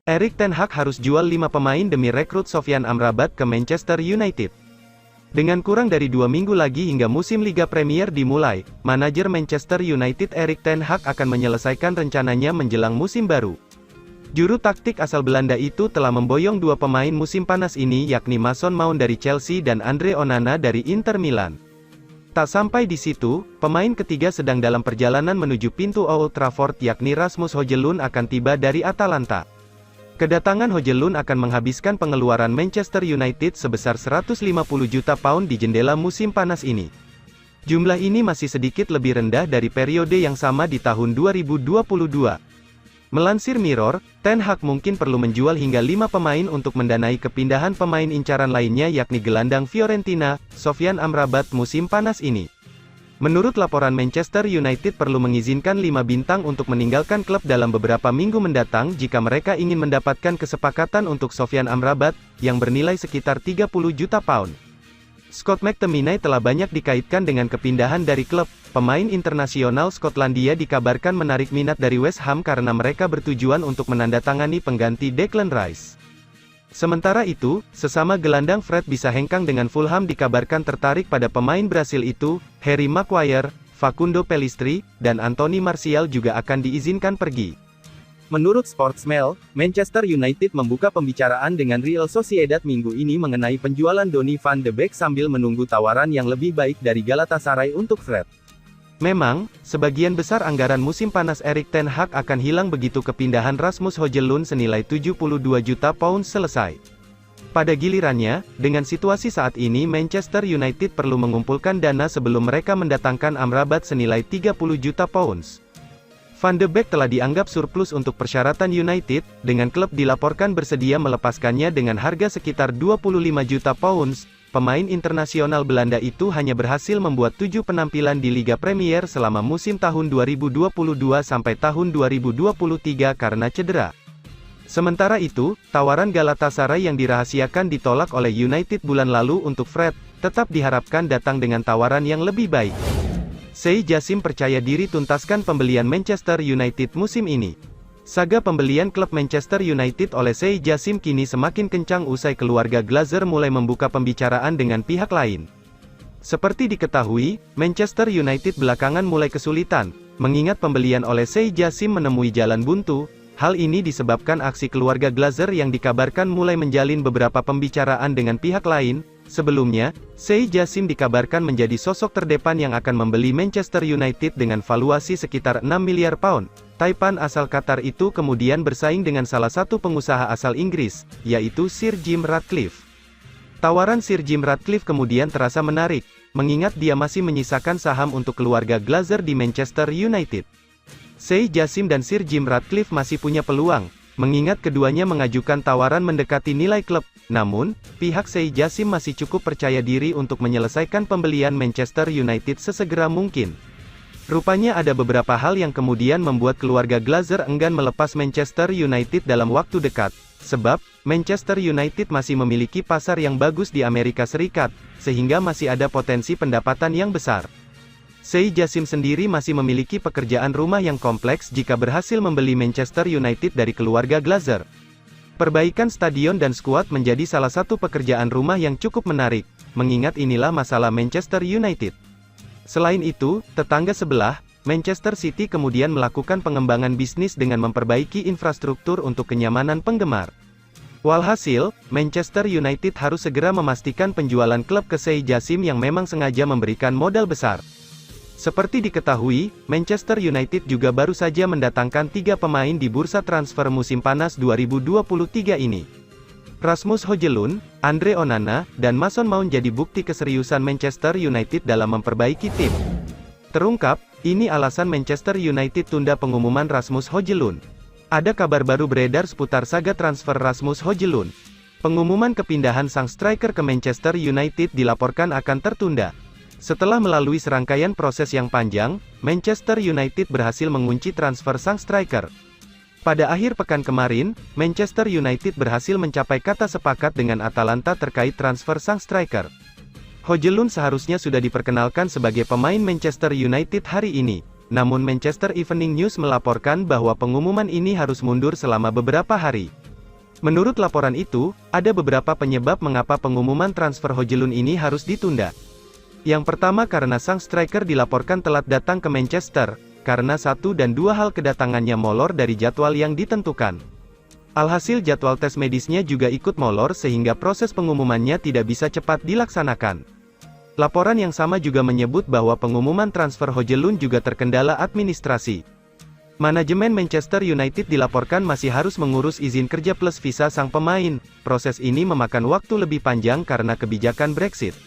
Erik ten Hag harus jual 5 pemain demi rekrut Sofyan Amrabat ke Manchester United. Dengan kurang dari 2 minggu lagi hingga musim Liga Premier dimulai, manajer Manchester United Erik ten Hag akan menyelesaikan rencananya menjelang musim baru. Juru taktik asal Belanda itu telah memboyong 2 pemain musim panas ini, yakni Mason Mount dari Chelsea dan Andre Onana dari Inter Milan. Tak sampai di situ, pemain ketiga sedang dalam perjalanan menuju pintu Old Trafford, yakni Rasmus Højlund akan tiba dari Atalanta. Kedatangan Højlund akan menghabiskan pengeluaran Manchester United sebesar 150 juta pound di jendela musim panas ini. Jumlah ini masih sedikit lebih rendah dari periode yang sama di tahun 2022. Melansir Mirror, Ten Hag mungkin perlu menjual hingga 5 pemain untuk mendanai kepindahan pemain incaran lainnya, yakni gelandang Fiorentina, Sofyan Amrabat musim panas ini. Menurut laporan, Manchester United perlu mengizinkan 5 bintang untuk meninggalkan klub dalam beberapa minggu mendatang jika mereka ingin mendapatkan kesepakatan untuk Sofyan Amrabat, yang bernilai sekitar 30 juta pound. Scott McTominay telah banyak dikaitkan dengan kepindahan dari klub. Pemain internasional Skotlandia dikabarkan menarik minat dari West Ham karena mereka bertujuan untuk menandatangani pengganti Declan Rice. Sementara itu, sesama gelandang Fred bisa hengkang dengan Fulham dikabarkan tertarik pada pemain Brasil itu. Harry Maguire, Facundo Pellistri, dan Anthony Martial juga akan diizinkan pergi. Menurut Sportsmail, Manchester United membuka pembicaraan dengan Real Sociedad minggu ini mengenai penjualan Donny van de Beek sambil menunggu tawaran yang lebih baik dari Galatasaray untuk Fred. Memang, sebagian besar anggaran musim panas Erik ten Hag akan hilang begitu kepindahan Rasmus Højlund senilai 72 juta pound selesai. Pada gilirannya, dengan situasi saat ini Manchester United perlu mengumpulkan dana sebelum mereka mendatangkan Amrabat senilai 30 juta pounds. Van de Beek telah dianggap surplus untuk persyaratan United, dengan klub dilaporkan bersedia melepaskannya dengan harga sekitar 25 juta pounds. Pemain internasional Belanda itu hanya berhasil membuat 7 penampilan di Liga Premier selama musim tahun 2022 sampai tahun 2023 karena cedera. Sementara itu, tawaran Galatasaray yang dirahasiakan ditolak oleh United bulan lalu untuk Fred, tetap diharapkan datang dengan tawaran yang lebih baik. Sheikh Jassim percaya diri tuntaskan pembelian Manchester United musim ini. Saga pembelian klub Manchester United oleh Sheikh Jassim kini semakin kencang usai keluarga Glazer mulai membuka pembicaraan dengan pihak lain. Seperti diketahui, Manchester United belakangan mulai kesulitan, mengingat pembelian oleh Sheikh Jassim menemui jalan buntu. Hal ini disebabkan aksi keluarga Glazer yang dikabarkan mulai menjalin beberapa pembicaraan dengan pihak lain. Sebelumnya, Sheikh Jassim dikabarkan menjadi sosok terdepan yang akan membeli Manchester United dengan valuasi sekitar 6 miliar pound. Taipan asal Qatar itu kemudian bersaing dengan salah satu pengusaha asal Inggris, yaitu Sir Jim Ratcliffe. Tawaran Sir Jim Ratcliffe kemudian terasa menarik, mengingat dia masih menyisakan saham untuk keluarga Glazer di Manchester United. Sheikh Jassim dan Sir Jim Ratcliffe masih punya peluang, mengingat keduanya mengajukan tawaran mendekati nilai klub. Namun, pihak Sheikh Jassim masih cukup percaya diri untuk menyelesaikan pembelian Manchester United sesegera mungkin. Rupanya ada beberapa hal yang kemudian membuat keluarga Glazer enggan melepas Manchester United dalam waktu dekat, sebab Manchester United masih memiliki pasar yang bagus di Amerika Serikat, sehingga masih ada potensi pendapatan yang besar. Sheikh Jassim sendiri masih memiliki pekerjaan rumah yang kompleks jika berhasil membeli Manchester United dari keluarga Glazer. Perbaikan stadion dan skuad menjadi salah satu pekerjaan rumah yang cukup menarik, mengingat inilah masalah Manchester United. Selain itu, tetangga sebelah, Manchester City kemudian melakukan pengembangan bisnis dengan memperbaiki infrastruktur untuk kenyamanan penggemar. Walhasil, Manchester United harus segera memastikan penjualan klub ke Sheikh Jassim yang memang sengaja memberikan modal besar. Seperti diketahui, Manchester United juga baru saja mendatangkan 3 pemain di bursa transfer musim panas 2023 ini. Rasmus Højlund, Andre Onana, dan Mason Mount jadi bukti keseriusan Manchester United dalam memperbaiki tim. Terungkap, ini alasan Manchester United tunda pengumuman Rasmus Højlund. Ada kabar baru beredar seputar saga transfer Rasmus Højlund. Pengumuman kepindahan sang striker ke Manchester United dilaporkan akan tertunda. Setelah melalui serangkaian proses yang panjang, Manchester United berhasil mengunci transfer sang striker. Pada akhir pekan kemarin, Manchester United berhasil mencapai kata sepakat dengan Atalanta terkait transfer sang striker. Højlund seharusnya sudah diperkenalkan sebagai pemain Manchester United hari ini. Namun Manchester Evening News melaporkan bahwa pengumuman ini harus mundur selama beberapa hari. Menurut laporan itu, ada beberapa penyebab mengapa pengumuman transfer Højlund ini harus ditunda. Yang pertama karena sang striker dilaporkan telat datang ke Manchester, karena satu dan dua hal kedatangannya molor dari jadwal yang ditentukan. Alhasil jadwal tes medisnya juga ikut molor sehingga proses pengumumannya tidak bisa cepat dilaksanakan. Laporan yang sama juga menyebut bahwa pengumuman transfer Højlund juga terkendala administrasi. Manajemen Manchester United dilaporkan masih harus mengurus izin kerja plus visa sang pemain. Proses ini memakan waktu lebih panjang karena kebijakan Brexit.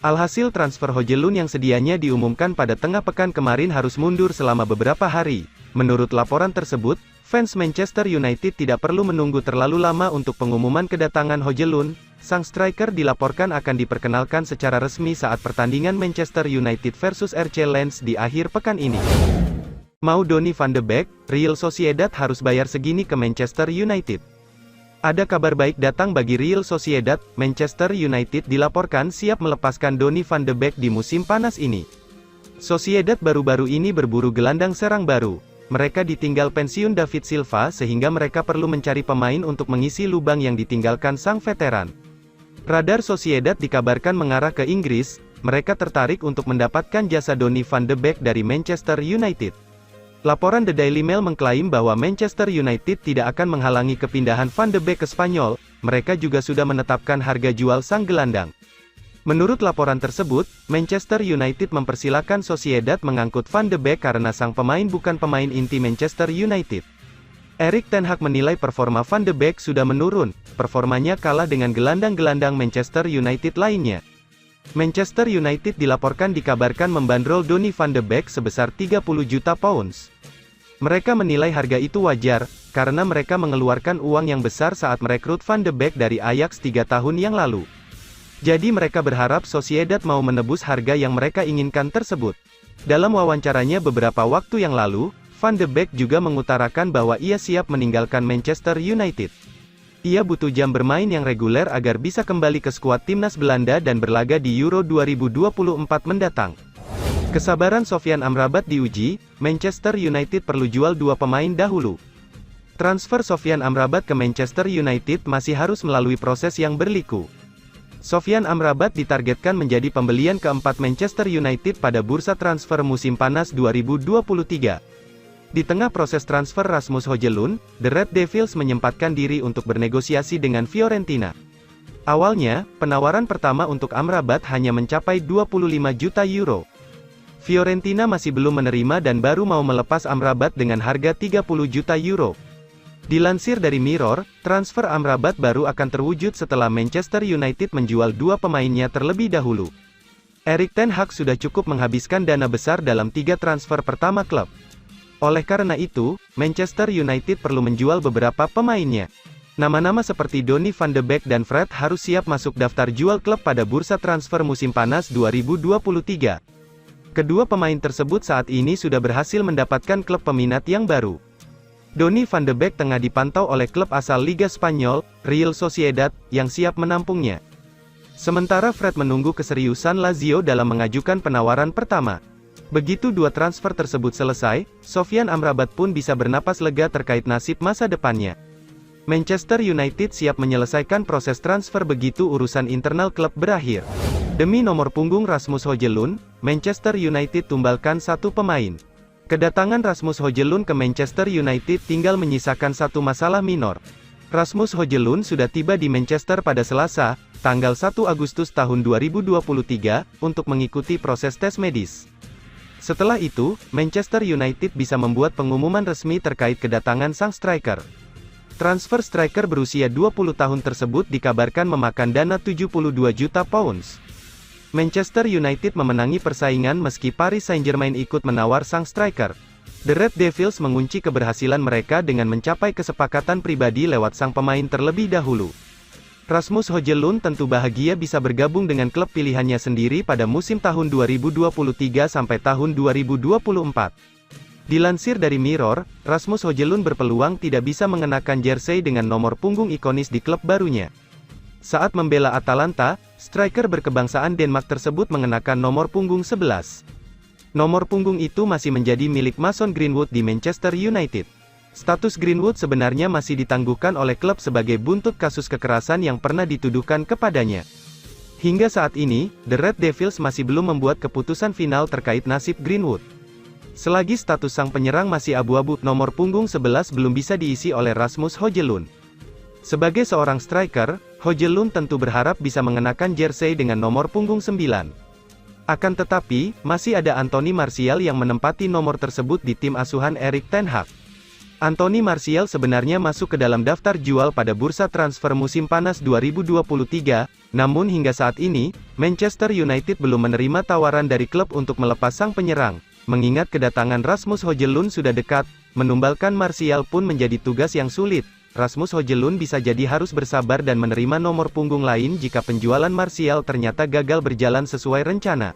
Alhasil transfer Højlund yang sedianya diumumkan pada tengah pekan kemarin harus mundur selama beberapa hari. Menurut laporan tersebut, fans Manchester United tidak perlu menunggu terlalu lama untuk pengumuman kedatangan Højlund. Sang striker dilaporkan akan diperkenalkan secara resmi saat pertandingan Manchester United versus RC Lens di akhir pekan ini. Mau Donny van de Beek, Real Sociedad harus bayar segini ke Manchester United. Ada kabar baik datang bagi Real Sociedad. Manchester United dilaporkan siap melepaskan Donny van de Beek di musim panas ini. Sociedad baru-baru ini berburu gelandang serang baru. Mereka ditinggal pensiun David Silva sehingga mereka perlu mencari pemain untuk mengisi lubang yang ditinggalkan sang veteran. Radar Sociedad dikabarkan mengarah ke Inggris. Mereka tertarik untuk mendapatkan jasa Donny van de Beek dari Manchester United. Laporan The Daily Mail mengklaim bahwa Manchester United tidak akan menghalangi kepindahan Van de Beek ke Spanyol, mereka juga sudah menetapkan harga jual sang gelandang. Menurut laporan tersebut, Manchester United mempersilakan Sociedad mengangkut Van de Beek karena sang pemain bukan pemain inti Manchester United. Erik ten Hag menilai performa Van de Beek sudah menurun, performanya kalah dengan gelandang-gelandang Manchester United lainnya. Manchester United dikabarkan membandrol Donny van de Beek sebesar 30 juta pounds. Mereka menilai harga itu wajar, karena mereka mengeluarkan uang yang besar saat merekrut Van de Beek dari Ajax 3 tahun yang lalu. Jadi mereka berharap Sociedad mau menebus harga yang mereka inginkan tersebut. Dalam wawancaranya beberapa waktu yang lalu, Van de Beek juga mengutarakan bahwa ia siap meninggalkan Manchester United. Ia butuh jam bermain yang reguler agar bisa kembali ke skuad timnas Belanda dan berlaga di Euro 2024 mendatang. Kesabaran Sofyan Amrabat diuji, Manchester United perlu jual dua pemain dahulu. Transfer Sofyan Amrabat ke Manchester United masih harus melalui proses yang berliku. Sofyan Amrabat ditargetkan menjadi pembelian keempat Manchester United pada bursa transfer musim panas 2023. Di tengah proses transfer Rasmus Højlund, The Red Devils menyempatkan diri untuk bernegosiasi dengan Fiorentina. Awalnya, penawaran pertama untuk Amrabat hanya mencapai 25 juta euro. Fiorentina masih belum menerima dan baru mau melepas Amrabat dengan harga 30 juta euro. Dilansir dari Mirror, transfer Amrabat baru akan terwujud setelah Manchester United menjual dua pemainnya terlebih dahulu. Erik ten Hag sudah cukup menghabiskan dana besar dalam 3 transfer pertama klub. Oleh karena itu, Manchester United perlu menjual beberapa pemainnya. Nama-nama seperti Donny van de Beek dan Fred harus siap masuk daftar jual klub pada bursa transfer musim panas 2023. Kedua pemain tersebut saat ini sudah berhasil mendapatkan klub peminat yang baru. Donny van de Beek tengah dipantau oleh klub asal Liga Spanyol, Real Sociedad, yang siap menampungnya. Sementara Fred menunggu keseriusan Lazio dalam mengajukan penawaran pertama. Begitu dua transfer tersebut selesai, Sofyan Amrabat pun bisa bernapas lega terkait nasib masa depannya. Manchester United siap menyelesaikan proses transfer begitu urusan internal klub berakhir. Demi nomor punggung Rasmus Højlund, Manchester United tumbalkan satu pemain. Kedatangan Rasmus Højlund ke Manchester United tinggal menyisakan satu masalah minor. Rasmus Højlund sudah tiba di Manchester pada Selasa, tanggal 1 Agustus tahun 2023, untuk mengikuti proses tes medis. Setelah itu, Manchester United bisa membuat pengumuman resmi terkait kedatangan sang striker. Transfer striker berusia 20 tahun tersebut dikabarkan memakan dana 72 juta pounds. Manchester United memenangi persaingan meski Paris Saint-Germain ikut menawar sang striker. The Red Devils mengunci keberhasilan mereka dengan mencapai kesepakatan pribadi lewat sang pemain terlebih dahulu. Rasmus Højlund tentu bahagia bisa bergabung dengan klub pilihannya sendiri pada musim tahun 2023 sampai tahun 2024. Dilansir dari Mirror, Rasmus Højlund berpeluang tidak bisa mengenakan jersey dengan nomor punggung ikonis di klub barunya. Saat membela Atalanta, striker berkebangsaan Denmark tersebut mengenakan nomor punggung 11. Nomor punggung itu masih menjadi milik Mason Greenwood di Manchester United. Status Greenwood sebenarnya masih ditangguhkan oleh klub sebagai buntut kasus kekerasan yang pernah dituduhkan kepadanya. Hingga saat ini, The Red Devils masih belum membuat keputusan final terkait nasib Greenwood. Selagi status sang penyerang masih abu-abu, nomor punggung 11 belum bisa diisi oleh Rasmus Højlund. Sebagai seorang striker, Højlund tentu berharap bisa mengenakan jersey dengan nomor punggung 9. Akan tetapi, masih ada Anthony Martial yang menempati nomor tersebut di tim asuhan Erik ten Hag. Anthony Martial sebenarnya masuk ke dalam daftar jual pada bursa transfer musim panas 2023, namun hingga saat ini, Manchester United belum menerima tawaran dari klub untuk melepas sang penyerang. Mengingat kedatangan Rasmus Højlund sudah dekat, menumbalkan Martial pun menjadi tugas yang sulit. Rasmus Højlund bisa jadi harus bersabar dan menerima nomor punggung lain jika penjualan Martial ternyata gagal berjalan sesuai rencana.